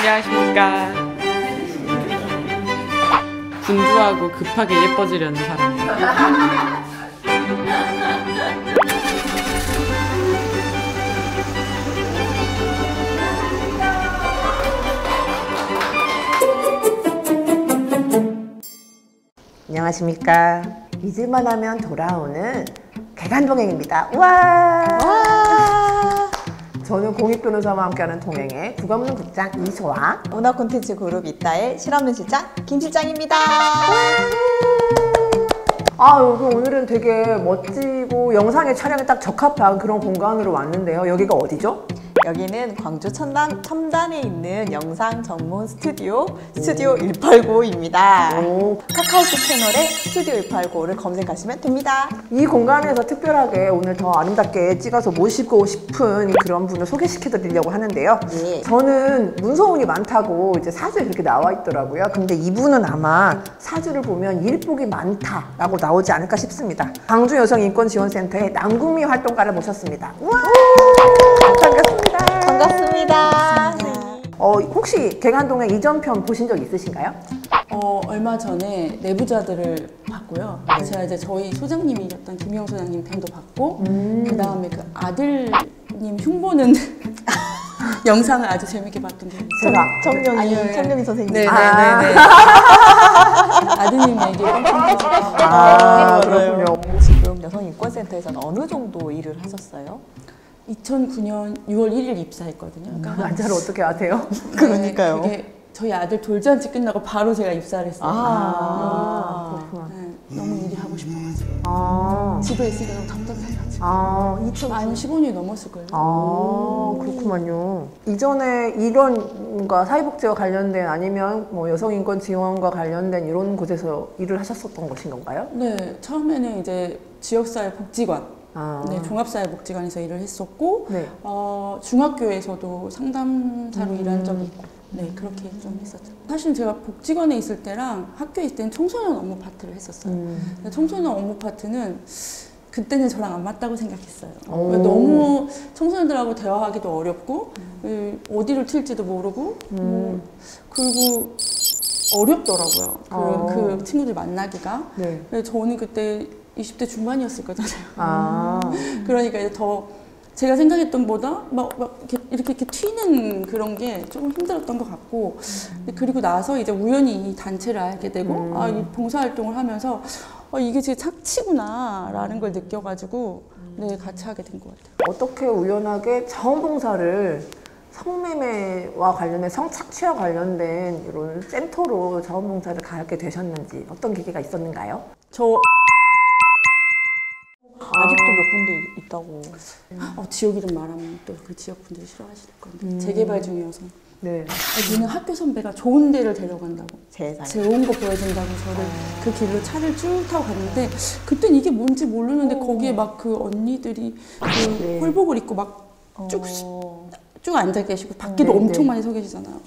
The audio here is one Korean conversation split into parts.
안녕하십니까. 분주하고 급하게 예뻐지려는 사람이에요. 안녕하십니까. 잊을만 하면 돌아오는 개간동행입니다. 와! 저는 공익변호사와 함께하는 동행의 국어문은 국장 이소아, 문화콘텐츠 그룹 이따의 실없는 실장 김실장입니다. 오늘은 되게 멋지고 영상의 촬영에 딱 적합한 그런 공간으로 왔는데요. 여기가 어디죠? 여기는 광주 첨단에 있는 영상 전문 스튜디오 189입니다. 카카오톡 채널에 스튜디오 189를 검색하시면 됩니다. 이 공간에서 특별하게 오늘 더 아름답게 찍어서 모시고 싶은 그런 분을 소개시켜 드리려고 하는데요. 예. 저는 문서운이 많다고 이제 사주에 그렇게 나와 있더라고요. 근데 이분은 아마 사주를 보면 일복이 많다라고 나오지 않을까 싶습니다. 광주여성인권지원센터의 남궁미 활동가를 모셨습니다. 우와! 반갑습니다. 반갑습니다. 혹시 개간동행 이전편 보신 적 있으신가요? 얼마 전에 내부자들을 봤고요. 제가 이제 저희 소장님이셨던 김희영 소장님 편도 봤고, 그 다음에 그 아들님 흉보는 영상을 아주 재밌게 봤던 게 있어요. 청룡이 선생님. 네네네. 아드님 얘기 엄청 해서. 그렇군요. 지금 여성인권센터에서는 어느 정도 일을 하셨어요? 2009년 6월 1일 입사했거든요. 그 안자를 어떻게 아세요? 그러니까요. 그게 저희 아들 돌잔치 끝나고 바로 제가 입사를 했어요. 그렇구나. 네, 너무 일이 하고 싶어가지고. 집에 있으니까 너무 답답해가지고. 만 15년이 넘었을걸요. 그렇구만요. 이전에 이런 뭔가 사회복지와 관련된 아니면 뭐 여성인권 지원과 관련된 이런 곳에서 일을 하셨었던 것인 건가요? 네, 처음에는 이제 지역사회복지관, 네, 종합사회복지관에서 일을 했었고, 네. 중학교에서도 상담사로 일한 적이 있고, 네, 그렇게 좀 했었죠. 사실 제가 복지관에 있을 때랑 학교에 있을 때는 청소년 업무 파트를 했었어요. 근데 청소년 업무 파트는 그때는 저랑 안 맞다고 생각했어요. 너무 청소년들하고 대화하기도 어렵고, 어디를 튈지도 모르고, 그리고 어렵더라고요. 그 친구들 만나기가. 네. 그래서 저는 그때 20대 중반이었을 거잖아요. 그러니까 이제 더 제가 생각했던 것보다 막 이렇게 튀는 그런 게 조금 힘들었던 것 같고, 그리고 나서 이제 우연히 이 단체를 알게 되고, 이 봉사활동을 하면서 이게 제 착취구나라는 걸 느껴가지고, 네, 같이 하게 된 것 같아요. 어떻게 우연하게 자원봉사를 성매매와 관련된 성착취와 관련된 이런 센터로 자원봉사를 가게 되셨는지 어떤 계기가 있었는가요? 아직도 몇 군데 있다고. 지역 이름 말하면 또 그 지역 분들이 싫어하실 건데 재개발 중이어서. 네. 저는 학교 선배가 좋은 데를 데려간다고, 세상에. 좋은 거 보여준다고 저를 그 길로 차를 쭉 타고 갔는데, 그땐 이게 뭔지 모르는데 거기에 막 그 언니들이 그 홀복을 입고 막 쭉 앉아 계시고 밖에도 엄청 많이 서 계시잖아요.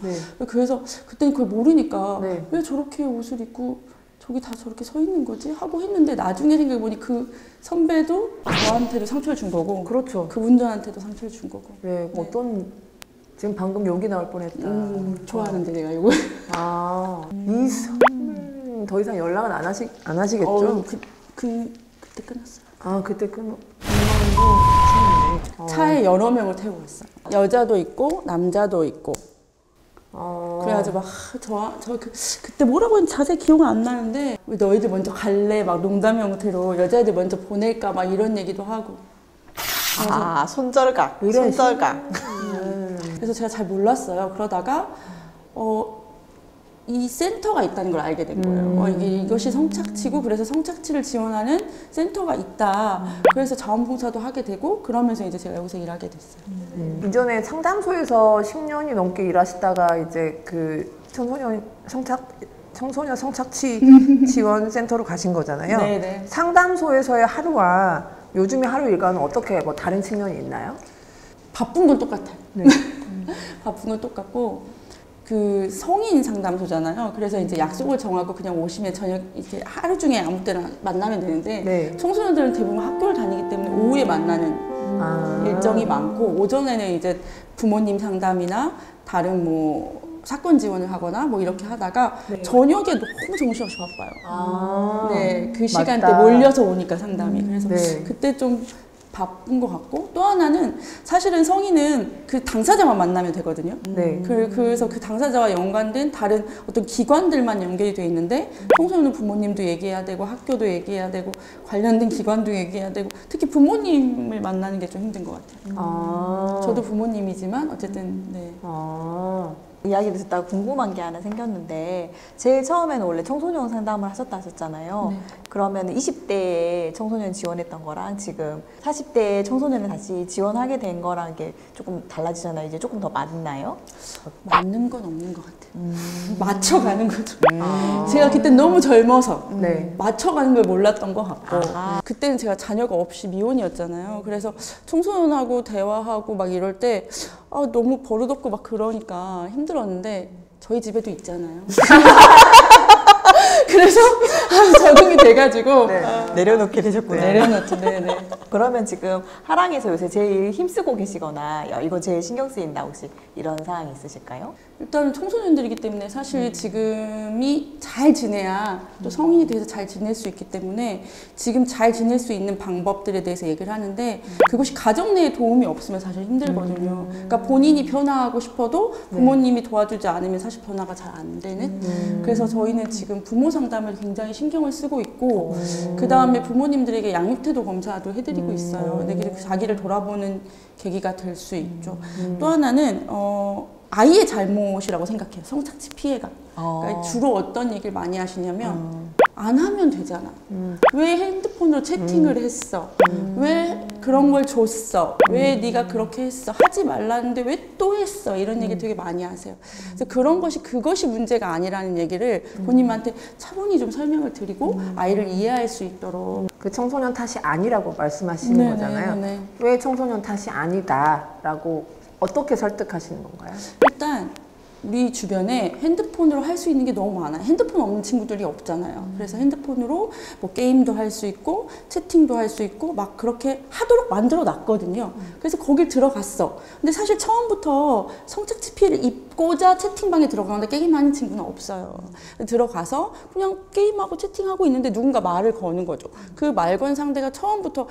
그래서 그때는 그걸 모르니까 왜 저렇게 옷을 입고 저기 다 저렇게 서 있는 거지? 하고 했는데, 나중에 생각해보니 그 선배도 저한테도 상처를 준 거고, 그렇죠. 그분들한테도 상처를 준 거고. 네, 어떤 지금 방금 욕이 나올 뻔했다. 좋아하는데 내가 이거. 이 선배는 더 이상 연락은 안 하시겠죠? 그때 끝났어요. 그때 차에 여러 명을 태우고 갔어요. 여자도 있고 남자도 있고. 그래가지고 막 그때 뭐라고 했는지 자세히 기억은 안 나는데, 왜 너희들 먼저 갈래? 막 농담 형태로 여자애들 먼저 보낼까? 막 이런 얘기도 하고. 손절각. 그래서 제가 잘 몰랐어요. 그러다가 이 센터가 있다는 걸 알게 된 거예요. 이것이 성착취고, 그래서 성착취를 지원하는 센터가 있다. 그래서 자원봉사도 하게 되고, 그러면서 이제 제가 여기서 일하게 됐어요. 이전에 상담소에서 10년이 넘게 일하시다가 이제 그 청소년 성착취 지원 센터로 가신 거잖아요. 네네. 상담소에서의 하루와 요즘의 하루 일과는 어떻게 뭐 다른 측면이 있나요? 바쁜 건 똑같아요. 네. 바쁜 건 똑같고, 그 성인 상담소잖아요. 그래서 이제 약속을 정하고 그냥 오시면 저녁 이렇게 하루 중에 아무 때나 만나면 되는데, 청소년들은 대부분 학교를 다니기 때문에 오후에 만나는 일정이 많고, 오전에는 이제 부모님 상담이나 다른 뭐 사건 지원을 하거나 뭐 이렇게 하다가 저녁에 너무 정신없이 바빠요. 네, 그 시간대 맞다. 몰려서 오니까 상담이. 그래서 네. 그때 좀 바쁜 것 같고, 또 하나는 사실은 성인은 그 당사자만 만나면 되거든요. 네. 그래서 그 당사자와 연관된 다른 어떤 기관들만 연결이 돼 있는데, 청소년 부모님도 얘기해야 되고 학교도 얘기해야 되고 관련된 기관도 얘기해야 되고, 특히 부모님을 만나는 게 좀 힘든 것 같아요. 저도 부모님이지만 어쨌든 네. 이야기를 듣다가 궁금한 게 하나 생겼는데, 제일 처음에는 원래 청소년 상담을 하셨다 하셨잖아요. 네. 그러면 20대에 청소년 지원했던 거랑 지금 40대에 청소년을 다시 지원하게 된 거랑 이게 조금 달라지잖아요. 이제 조금 더 맞나요? 맞는 건 없는 것 같아요. 맞춰가는 거죠. 제가 그때 너무 젊어서 네. 맞춰가는 걸 몰랐던 것 같고, 그때는 제가 자녀가 없이 미혼이었잖아요. 그래서 청소년하고 대화하고 막 이럴 때 너무 버릇없고 막 그러니까 힘들었는데, 저희 집에도 있잖아요. 그래서 적응이 돼가지고 내려놓게 되셨구나. 내려놓죠. 네네. 그러면 지금 하랑에서 요새 제일 힘쓰고 계시거나 야, 이거 제일 신경 쓰인다 혹시 이런 사항이 있으실까요? 일단은 청소년들이기 때문에 사실 지금이 잘 지내야 또 성인이 돼서 잘 지낼 수 있기 때문에 지금 잘 지낼 수 있는 방법들에 대해서 얘기를 하는데, 그것이 가정 내에 도움이 없으면 사실 힘들거든요. 그러니까 본인이 변화하고 싶어도 부모님이 도와주지 않으면 사실 변화가 잘 안 되는. 그래서 저희는 지금 부모 상담을 굉장히 신경을 쓰고 있고, 그 다음에 부모님들에게 양육태도 검사도 해드리고 있어요. 근데 자기를 돌아보는 계기가 될 수 있죠. 또 하나는 아이의 잘못이라고 생각해요. 성착취 피해가. 그러니까 주로 어떤 얘기를 많이 하시냐면, 안 하면 되잖아. 왜 핸드폰으로 채팅을 했어? 왜 그런 걸 줬어? 왜 네가 그렇게 했어? 하지 말라는데 왜 또 했어? 이런 얘기 되게 많이 하세요. 그래서 그것이 문제가 아니라는 얘기를 본인한테 차분히 좀 설명을 드리고 아이를 이해할 수 있도록. 그 청소년 탓이 아니라고 말씀하시는 거잖아요. 네네. 왜 청소년 탓이 아니다라고 어떻게 설득하시는 건가요? 일단 우리 주변에 핸드폰으로 할 수 있는 게 너무 많아요. 핸드폰 없는 친구들이 없잖아요. 그래서 핸드폰으로 뭐 게임도 할 수 있고 채팅도 할 수 있고 막 그렇게 하도록 만들어 놨거든요. 그래서 거길 들어갔어. 근데 사실 처음부터 성착취 피해를 입고자 채팅방에 들어가는데 게임하는 친구는 없어요. 들어가서 그냥 게임하고 채팅하고 있는데 누군가 말을 거는 거죠. 그 말 건 상대가 처음부터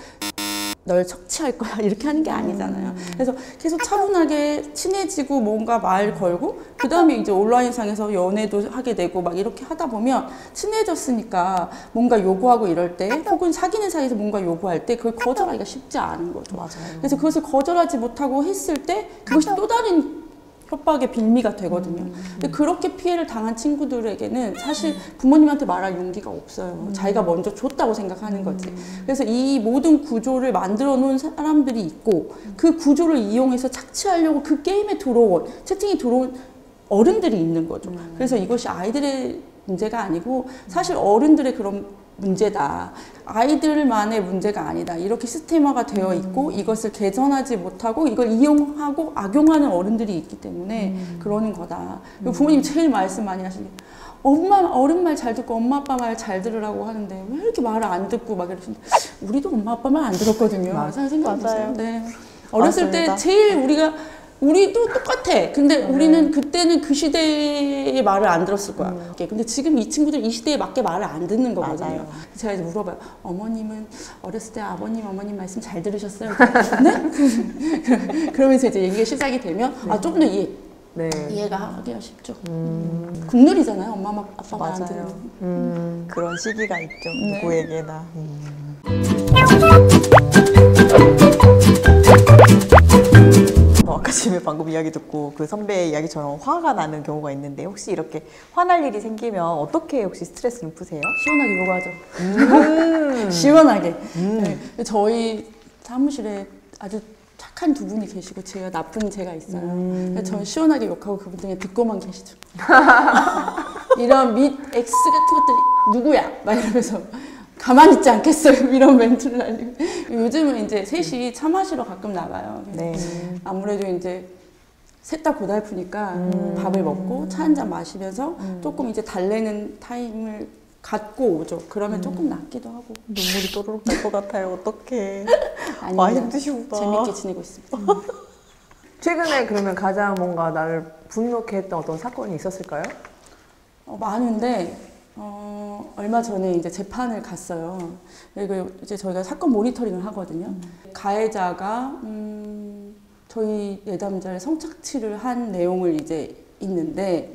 널 척취할 거야 이렇게 하는 게 아니잖아요. 그래서 계속 차분하게 친해지고 뭔가 말 걸고, 그 다음에 이제 온라인상에서 연애도 하게 되고 막 이렇게 하다 보면 친해졌으니까 뭔가 요구하고 이럴 때, 혹은 사귀는 사이에서 뭔가 요구할 때 그걸 거절하기가 쉽지 않은 거죠. 맞아요. 그래서 그것을 거절하지 못하고 했을 때 그것이 또 다른 협박의 빌미가 되거든요. 근데 그렇게 피해를 당한 친구들에게는 사실 부모님한테 말할 용기가 없어요. 자기가 먼저 줬다고 생각하는 거지. 그래서 이 모든 구조를 만들어 놓은 사람들이 있고, 그 구조를 이용해서 착취하려고 그 게임에 들어온, 채팅에 들어온 어른들이 있는 거죠. 그래서 이것이 아이들의 문제가 아니고 사실 어른들의 그런 문제다. 아이들만의 문제가 아니다. 이렇게 시스템화가 되어 있고 이것을 개선하지 못하고 이걸 이용하고 악용하는 어른들이 있기 때문에 그러는 거다. 그리고 부모님 제일 말씀 많이 하시는 게, 어른 말 잘 듣고 엄마 아빠 말 잘 들으라고 하는데 왜 이렇게 말을 안 듣고 막 이러시는데, 우리도 엄마 아빠 말 안 들었거든요. 잘 생각해보세요. 네. 어렸을 때 맞습니다. 제일 우리도 똑같아. 근데 우리는 그때는 그 시대의 말을 안 들었을 거야. 근데 지금 이 친구들 이 시대에 맞게 말을 안 듣는 거거든요. 맞아요. 제가 이제 물어봐요. 어머님은 어렸을 때 어머님 말씀 잘 들으셨어요? 네? 그러면서 이제 얘기가 시작이 되면 좀 더 이해가 하기가 쉽죠. 국룰이잖아요. 엄마 아빠 말 안 맞아요. 듣는. 그런 시기가 있죠. 네. 누구에게나. 아까 지금 방금 이야기 듣고 그 선배의 이야기처럼 화가 나는 경우가 있는데, 혹시 이렇게 화날 일이 생기면 어떻게 혹시 스트레스를 푸세요? 시원하게 요구하죠. 시원하게. 네. 저희 사무실에 아주 착한 두 분이 계시고 제가 나쁜 제가 있어요. 그래서 저는 시원하게 욕하고 그분 중에 듣고만 계시죠. 이런 및 X 같은 것들이 누구야? 막 이러면서 가만히 있지 않겠어요. 이런 멘트를 날리고. 요즘은 이제 셋이 차 마시러 가끔 나가요. 네. 아무래도 이제 셋 다 고달프니까 밥을 먹고 차 한 잔 마시면서 조금 이제 달래는 타임을 갖고 오죠. 그러면 조금 낫기도 하고. 눈물이 또르륵 날 것 같아요. 어떡해. 아니요. 많이 힘드시구나. 재밌게 지내고 있습니다. 최근에 그러면 가장 뭔가 나를 분노케 했던 어떤 사건이 있었을까요? 많은데 얼마 전에 이제 재판을 갔어요. 그리고 이제 저희가 사건 모니터링을 하거든요. 가해자가 저희 내담자를 성착취를 한 내용을 이제 있는데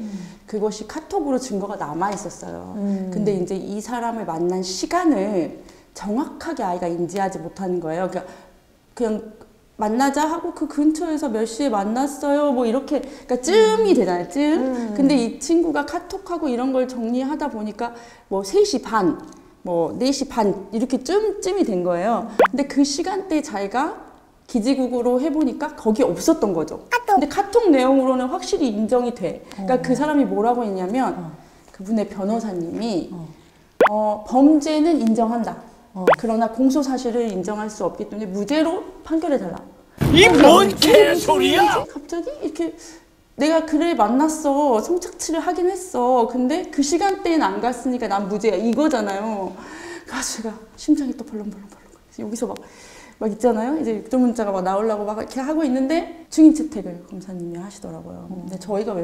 그것이 카톡으로 증거가 남아 있었어요. 근데 이제 이 사람을 만난 시간을 정확하게 아이가 인지하지 못하는 거예요. 그냥 만나자 하고 그 근처에서 몇 시에 만났어요. 뭐 이렇게, 그러니까 쯤이 되잖아요. 쯤. 근데 이 친구가 카톡하고 이런 걸 정리하다 보니까 뭐 3시 반, 뭐 4시 반 이렇게 쯤이 된 거예요. 근데 그 시간대에 자기가 기지국으로 해보니까 거기 없었던 거죠. 근데 카톡 내용으로는 확실히 인정이 돼. 그러니까 그 사람이 뭐라고 했냐면 그분의 변호사님이 범죄는 인정한다. 그러나 공소 사실을 인정할 수 없기 때문에 무죄로 판결해달라. 이 뭔 개소리야! 갑자기 이렇게 내가 그래 만났어. 성착취를 하긴 했어. 근데 그 시간대엔 안 갔으니까 난 무죄야. 이거잖아요. 그래서 제가 심장이 또 벌렁벌렁. 여기서 막 있잖아요. 이제 육조 문자가 막 나오려고 막 이렇게 하고 있는데 증인 채택을 검사님이 하시더라고요. 근데 저희가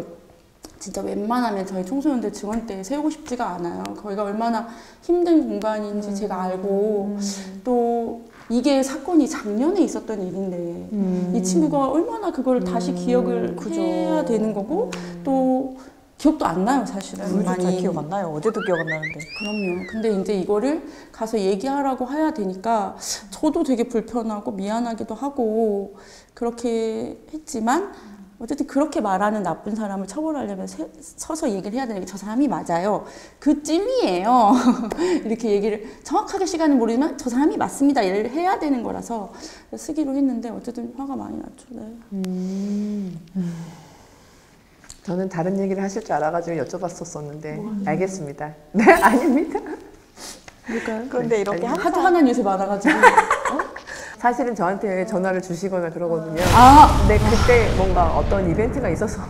진짜 웬만하면 저희 청소년들 증언대에 세우고 싶지가 않아요. 거기가 얼마나 힘든 공간인지 제가 알고 또 이게 사건이 작년에 있었던 일인데 이 친구가 얼마나 그걸 다시 기억을 해야 되는 거고 또 기억도 안 나요, 사실은. 많이 잘 기억 안 나요. 어제도 기억 안 나는데. 그럼요. 근데 이제 이거를 가서 얘기하라고 해야 되니까 저도 되게 불편하고 미안하기도 하고 그렇게 했지만 어쨌든 그렇게 말하는 나쁜 사람을 처벌하려면 서서 얘기를 해야 되는 게 저 사람이 맞아요. 그 찜이에요. 이렇게 얘기를 정확하게 시간은 모르지만 저 사람이 맞습니다. 이를 해야 되는 거라서 쓰기로 했는데 어쨌든 화가 많이 났죠. 네. 저는 다른 얘기를 하실 줄 알아가지고 여쭤봤었는데 알겠습니다. 네, 아닙니다. 그런데 이렇게 하도 하는 요새 많아가지고 사실은 저한테 전화를 주시거나 그러거든요. 아! 근데 그때 뭔가 어떤 이벤트가 있어서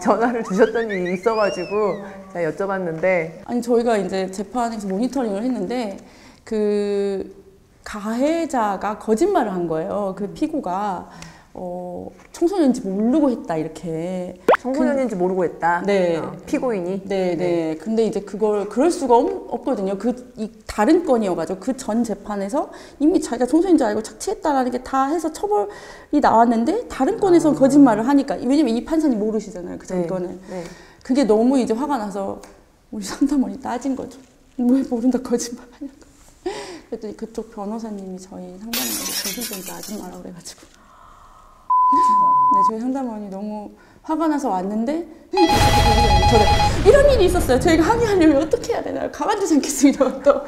전화를 주셨던 일이 있어가지고 제가 여쭤봤는데 아니 저희가 이제 재판에서 모니터링을 했는데 그 가해자가 거짓말을 한 거예요. 그 피고가 청소년인지 모르고 했다 이렇게. 청소년인지 모르고 했다. 네. 피고인이. 네. 근데 이제 그럴 수가 없거든요. 이 다른 건이어가지고 그 전 재판에서 이미 자기가 청소년인 줄 알고 착취했다라는 게 다 해서 처벌이 나왔는데 다른 건에서 거짓말을 하니까 왜냐면 이 판사님 모르시잖아요. 그 전 건은. 네. 그게 너무 이제 화가 나서 우리 상담원이 따진 거죠. 왜 모른다 거짓말 하냐고. 그랬더니 그쪽 변호사님이 저희 상담원한테 정신병자 아줌마라고 그래가지고. 네, 저희 상담원이 너무 화가 나서 왔는데 저는 이런 일이 있었어요. 저희가 항의하려면 어떻게 해야 되나요? 가만두지 않겠습니다. 또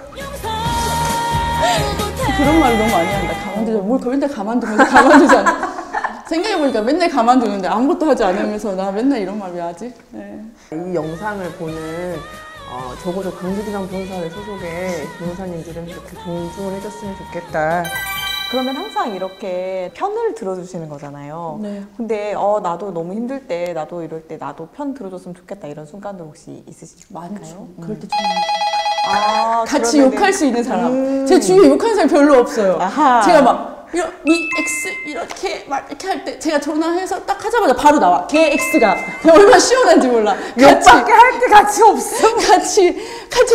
그런 말을 너무 많이 한다. 가만두자. 뭘 맨날 가만두면서 가만두지 않아. 생각해보니까 맨날 가만두는데 아무것도 하지 않으면서 나 맨날 이런 말 왜 하지? 네. 이 영상을 보는 적어도 강주기상 변호사회 소속의 변호사님들은 이렇게 존중을 해줬으면 좋겠다. 그러면 항상 이렇게 편을 들어주시는 거잖아요. 네. 근데 나도 너무 힘들 때, 나도 이럴 때 나도 편 들어줬으면 좋겠다 이런 순간도 혹시 있으실까요? 많죠. 그럴 때 좀 같이 그러면은... 욕할 수 있는 사람. 제 주위에 욕하는 사람이 별로 없어요. 아하. 제가 막 미 X 이렇게 막 이렇게 할 때 제가 전화해서 딱 하자마자 바로 나와. 걔 X가 얼마나 시원한지 몰라. 욕밖에 할 때 같이 없어. 같이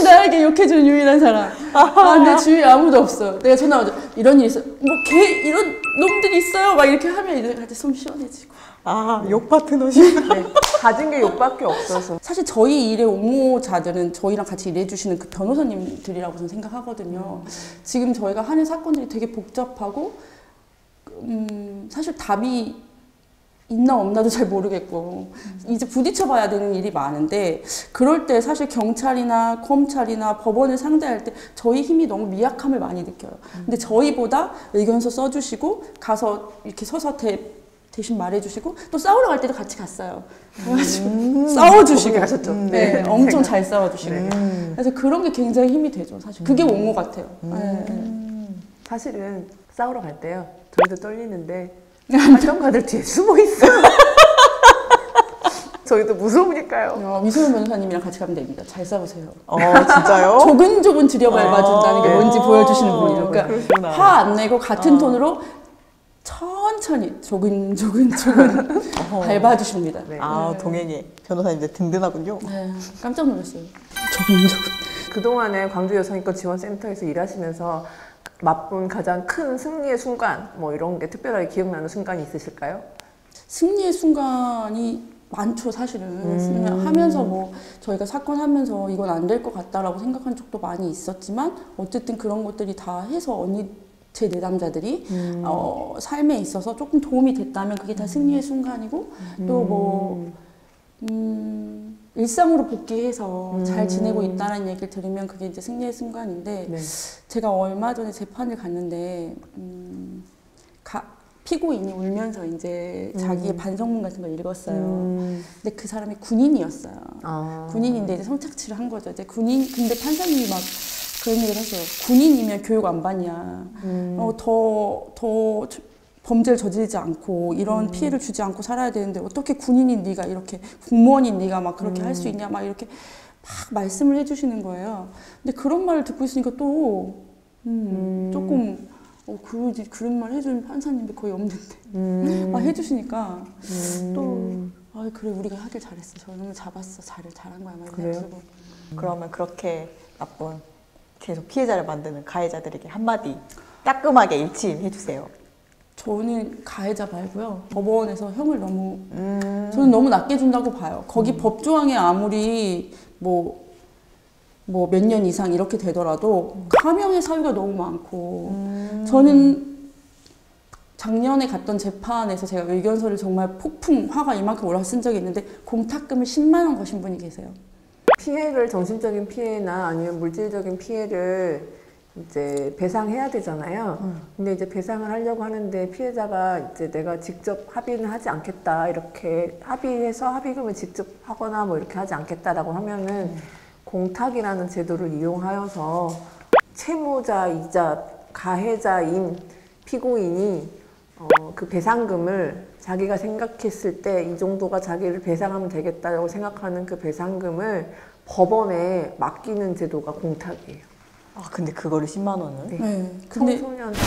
나에게 욕해주는 유일한 사람. 내 주위에 아무도 없어. 내가 전화하자 이런 일 있어. 뭐 걔 이런 놈들이 있어요. 막 이렇게 하면 이제 같이 숨 시원해지고. 욕 파트너십. 네. 가진 게 욕밖에 없어서. 사실 저희 일의 옹호자들은 저희랑 같이 일해주시는 그 변호사님들이라고 저는 생각하거든요. 지금 저희가 하는 사건들이 되게 복잡하고 사실 답이 있나 없나도 잘 모르겠고 이제 부딪혀봐야 되는 일이 많은데 그럴 때 사실 경찰이나 검찰이나 법원을 상대할 때 저희 힘이 너무 미약함을 많이 느껴요. 근데 저희보다 의견서 써주시고 가서 이렇게 서서 대신 말해주시고 또 싸우러 갈 때도 같이 갔어요. 그래가지고 싸워주시고 가셨죠. 네, 엄청 잘 싸워주시고 그래서 그런 게 굉장히 힘이 되죠. 사실 그게 옹호 같아요. 사실은 싸우러 갈 때요. 저희도 떨리는데 활동가들 뒤에 숨어 있어요. 저희도 무서우니까요. 위소연 변호사님이랑 같이 가면 됩니다. 잘 싸우세요. 진짜요? 조근조근 들여밟아준다는 게 뭔지 보여주시는 분이에요. 그러니까 화 안 내고 같은 톤으로 천천히 조근조근 밟아주십니다. 네. 아, 동행에 변호사님들 든든하군요. 네, 깜짝 놀랐어요. 조근조근. 그동안에 광주 여성인권 지원센터에서 일하시면서 맛본 가장 큰 승리의 순간 뭐 이런 게 특별하게 기억나는 순간이 있으실까요? 승리의 순간이 많죠, 사실은. 하면서 뭐 저희가 사건 하면서 이건 안 될 것 같다라고 생각한 적도 많이 있었지만 어쨌든 그런 것들이 다 해서 언니 제 내담자들이 삶에 있어서 조금 도움이 됐다면 그게 다 승리의 순간이고 또 뭐 일상으로 복귀해서 잘 지내고 있다는 얘기를 들으면 그게 이제 승리의 순간인데 네. 제가 얼마 전에 재판을 갔는데 피고인이 울면서 이제 자기의 반성문 같은 걸 읽었어요. 근데 그 사람이 군인이었어요. 군인인데 이제 성착취를 한 거죠. 이제 근데 판사님이 막 그런 얘기를 했어요. 군인이면 교육 안 받냐. 더 범죄를 저지르지 않고 이런 피해를 주지 않고 살아야 되는데 어떻게 군인인 네가 이렇게 공무원인 네가 막 그렇게 할 수 있냐 막 이렇게 막 말씀을 해주시는 거예요. 근데 그런 말을 듣고 있으니까 또 조금 그런 말 해주는 판사님이 거의 없는데 막 해주시니까 또 그래 우리가 하길 잘했어. 저놈을 잡았어. 잘한 거야. 막 이러고. 그러면 그렇게 나쁜 계속 피해자를 만드는 가해자들에게 한마디 따끔하게 일침해 주세요. 저는 가해자 말고요. 법원에서 형을 너무 저는 너무 낮게 준다고 봐요. 거기 법조항에 아무리 뭐 몇 년 이상 이렇게 되더라도 가명의 사유가 너무 많고 저는 작년에 갔던 재판에서 제가 의견서를 정말 폭풍 화가 이만큼 올라서 쓴 적이 있는데 공탁금을 10만 원 거신 분이 계세요. 피해를 정신적인 피해나 아니면 물질적인 피해를 이제 배상해야 되잖아요. 근데 이제 배상을 하려고 하는데 피해자가 이제 내가 직접 합의는 하지 않겠다 이렇게 합의해서 합의금을 직접 하거나 뭐 이렇게 하지 않겠다라고 하면은 공탁이라는 제도를 이용하여서 채무자이자 가해자인 피고인이 그 배상금을 자기가 생각했을 때 이 정도가 자기를 배상하면 되겠다고 생각하는 그 배상금을 법원에 맡기는 제도가 공탁이에요. 아, 근데 그거를 10만 원을? 네. 근데 청소년한테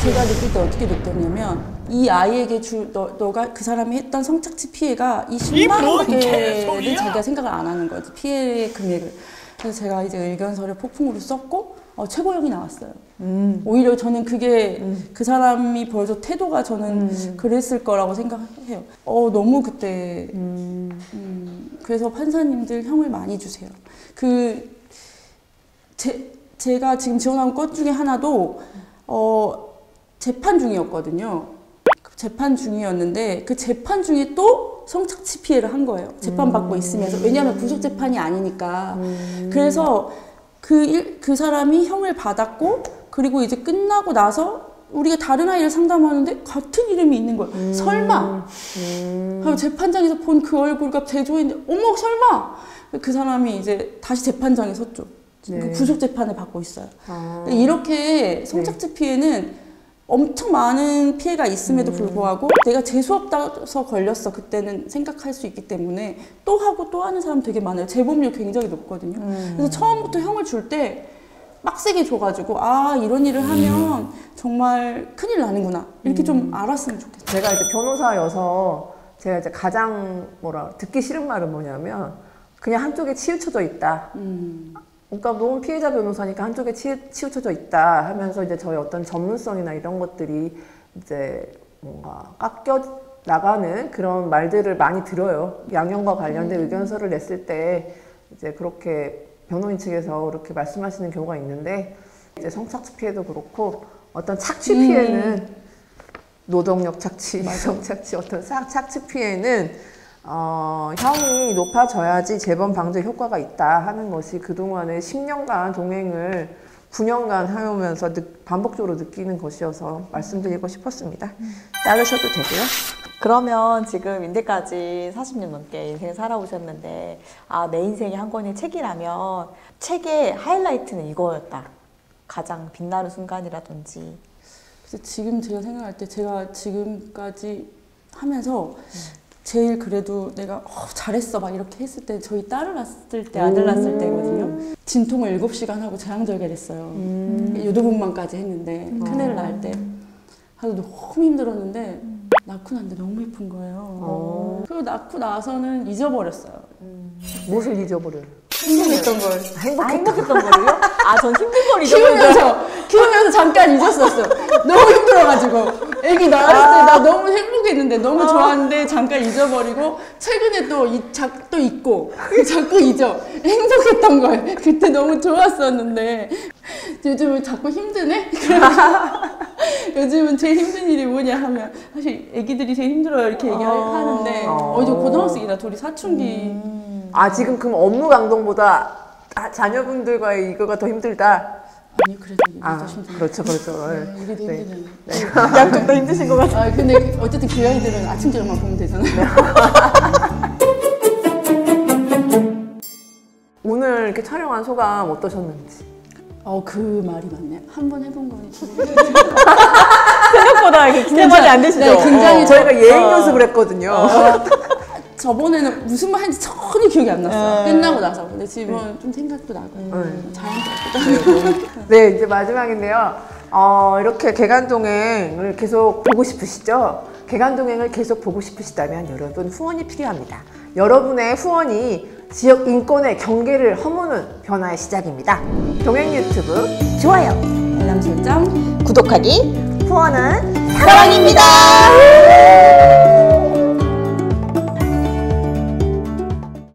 제가 느낄 때 어떻게 느꼈냐면 이 아이에게 너가 그 사람이 했던 성착취 피해가 이 10만 원밖에는 자기가 생각을 안 하는 거지. 피해 금액을. 그래서 제가 이제 의견서를 폭풍으로 썼고 최고형이 나왔어요. 오히려 저는 그게 그 사람이 벌써 태도가 저는 그랬을 거라고 생각해요. 너무 그때 그래서 판사님들 형을 많이 주세요. 제가 지금 지원한 것 중에 하나도 재판 중이었거든요. 재판 중이었는데 그 재판 중에 또 성착취 피해를 한 거예요. 재판받고 있으면서. 왜냐하면 구속재판이 아니니까. 그래서 그 사람이 형을 받았고 그리고 이제 끝나고 나서 우리가 다른 아이를 상담하는데 같은 이름이 있는 거예요. 설마. 재판장에서 본 그 얼굴과 대조했는데 어머 설마. 그 사람이 이제 다시 재판장에 섰죠. 네. 구속재판을 받고 있어요. 이렇게 성착취 피해는 엄청 많은 피해가 있음에도 불구하고 내가 재수없다서 걸렸어 그때는 생각할 수 있기 때문에 또 하고 또 하는 사람 되게 많아요. 재범률 굉장히 높거든요. 그래서 처음부터 형을 줄 때 빡세게 줘가지고 이런 일을 하면 정말 큰일 나는구나 이렇게 좀 알았으면 좋겠어요. 제가 이제 변호사여서 제가 이제 가장 듣기 싫은 말은 뭐냐면 그냥 한쪽에 치우쳐져 있다. 그러니까 너무 피해자 변호사니까 한쪽에 치우쳐져 있다 하면서 이제 저의 어떤 전문성이나 이런 것들이 이제 뭔가 깎여 나가는 그런 말들을 많이 들어요. 양형과 관련된 의견서를 냈을 때 이제 그렇게 변호인 측에서 그렇게 말씀하시는 경우가 있는데 이제 성착취 피해도 그렇고 어떤 착취 피해는 노동력 착취, 성착취 어떤 착취 피해는 형이 높아져야지 재범 방지 효과가 있다 하는 것이 그동안의 10년간 동행을 9년간 하면서 반복적으로 느끼는 것이어서 말씀드리고 싶었습니다. 자르셔도 되고요. 그러면 지금 인대까지 40년 넘게 인생을 살아오셨는데 내 인생의 한 권의 책이라면 책의 하이라이트는 이거였다. 가장 빛나는 순간이라든지. 그래서 지금 제가 생각할 때 제가 지금까지 하면서 제일 그래도 내가 잘했어 막 이렇게 했을 때 저희 딸을 낳았을 때 아들 낳았을 때거든요. 진통을 7시간 하고 재앙절개됐어요. 요도분만까지 했는데 큰애를 낳을 때 그래서 너무 힘들었는데 낳고 났는데 너무 예쁜 거예요. 그리고 낳고 나서는 잊어버렸어요. 무엇을 잊어버려요? 행복했던 걸. 행복했던 거를요? 아, 전 힘든 걸 잊어버렸어요. 키우면서 잠깐 잊었었어. 너무 힘들어가지고 애기 낳았을 때 나 너무 행복했는데 너무 좋았는데 잠깐 잊어버리고 최근에 또 잊고 자꾸 잊어. 행복했던 걸 그때 너무 좋았었는데 요즘은 자꾸 힘드네? 요즘은 제일 힘든 일이 뭐냐 하면 사실 애기들이 제일 힘들어요 이렇게 얘기하는데 이제 고등학생이다 둘이 사춘기. 아 지금 그럼 업무 강동보다 자녀분들과의 이거가 더 힘들다? 아니 그래도 이게 더 힘들어요. 그렇죠 그렇죠. 네, 이게 더 네. 힘드네요. 양쪽 다 힘드신 것 같아요. 아 근데 어쨌든 그 아이들은 아침 저녁만 보면 되잖아요. 오늘 이렇게 촬영한 소감 어떠셨는지? 그 말이 맞네요. 한 번 해본 거니. 생각보다 이렇게 긴장이 안 되시죠? 네, 긴장이 저희가 예행 연습을 했거든요. 저번에는 무슨 말 했는지 전혀 기억이 안 났어요. 끝나고 나서. 근데 지금은 좀 생각도 나고 자연스럽게. 네, 이제 마지막인데요. 이렇게 개간동행을 계속 보고 싶으시죠? 개간동행을 계속 보고 싶으시다면 여러분 후원이 필요합니다. 여러분의 후원이 지역 인권의 경계를 허무는 변화의 시작입니다. 동행 유튜브 좋아요, 알람 설정. 구독하기. 후원은 사랑입니다.